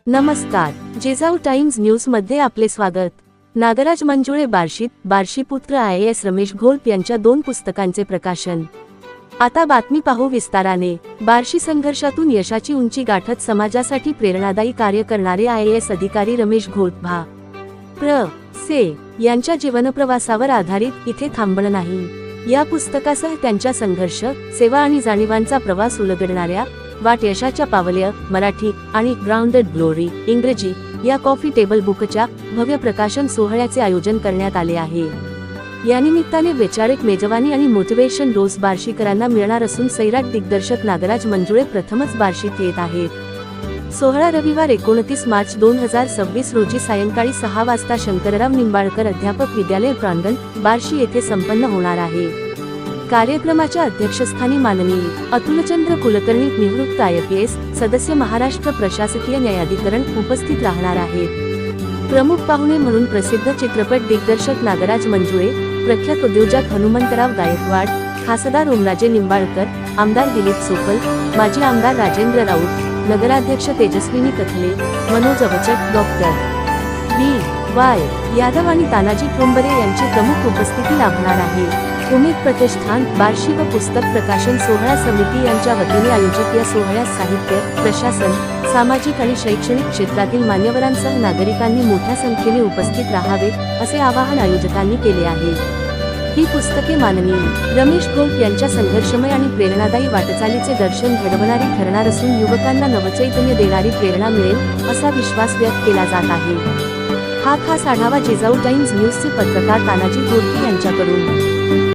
नमस्कार, Jijau times news मध्ये आपले स्वागत। नागराज मंजुळे बार्शीपुत्र IAS रमेश घोलप यांच्या 2 पुस्तकांचे प्रकाशन। आता बातमी पाहू विस्ताराने। बार्शी संघर्षातून यशाची उंची गाठत समाजासाठी प्रेरणादायी कार्य करणारे IAS अधिकारी रमेश घोलप भा. प्र. से. यांच्या जीवनप्रवासावर आधारित इथे थांबणं नाही या पुस्तकासह त्यांच्या संघर्ष, सेवा आणि जाणीवांचा प्रवास उलगडणाऱ्या वाट यशाच्या पावल्या मराठी आणि ग्राउंडेड ग्लोरी इंग्रजी या कॉफी टेबल बुकच्या भव्य प्रकाशन सोहळ्याचे आयोजन करण्यात आले आहे। या निमित्ताने वैचारिक मेजवानी आणि मोटिवेशन डोस बार्शीकरांना मिळणार असून सैराट दिग्दर्शक नागराज मंजुळे प्रथमच बार्शीत येत आहेत। सोहळा रविवार 29 मार्च 2026 रोजी सायंकाळी 6 वाजता शंकरराव निंबाळकर अध्यापक विद्यालय प्रांगण बार्शी येथे संपन्न होणार आहे। कार्यक्रमाच्या अध्यक्षस्थानी माननीय अतुलचंद्र कुलकर्णी निवृत्त IPS सदस्य महाराष्ट्र प्रशासकीय न्यायाधिकरण उपस्थित राहणार आहेत। प्रमुख पाहुणे म्हणून प्रसिद्ध चित्रपट दिग्दर्शक नागराज मंजुळे, प्रख्यात उद्योजक हनुमंतराव गायकवाड, खासदार ओमराजे निंबाळकर, आमदार दिलीप सोपल, माजी आमदार राजेंद्र राऊत, नगराध्यक्ष तेजस्विनी कथले, मनोज अवचट, डॉक्टर B.Y. यादव आणि तानाजी ठोंबरे यांची प्रमुख उपस्थिती लाभणार आहे। उमेद प्रतिष्ठान बार्शी व पुस्तक प्रकाशन सोहळा समिती यांच्या वतीने आयोजित या सोहळ्यास साहित्य, प्रशासन, सामाजिक आणि शैक्षणिक क्षेत्रातील मान्यवरांसह नागरिकांनी मोठ्या संख्येने उपस्थित राहावे असे आवाहन आयोजकांनी केले आहे। ही पुस्तके माननीय रमेश घोलप यांच्या संघर्षमय आणि प्रेरणादायी वाटचालीचे दर्शन घडवणारी ठरणार असून युवकांना नवचैतन्य देणारी प्रेरणा मिळेल असा विश्वास व्यक्त केला जात आहे। हा खास आढावा जिजाऊ टाइम्स न्यूजचे पत्रकार तानाजी घोलप यांच्याकडून।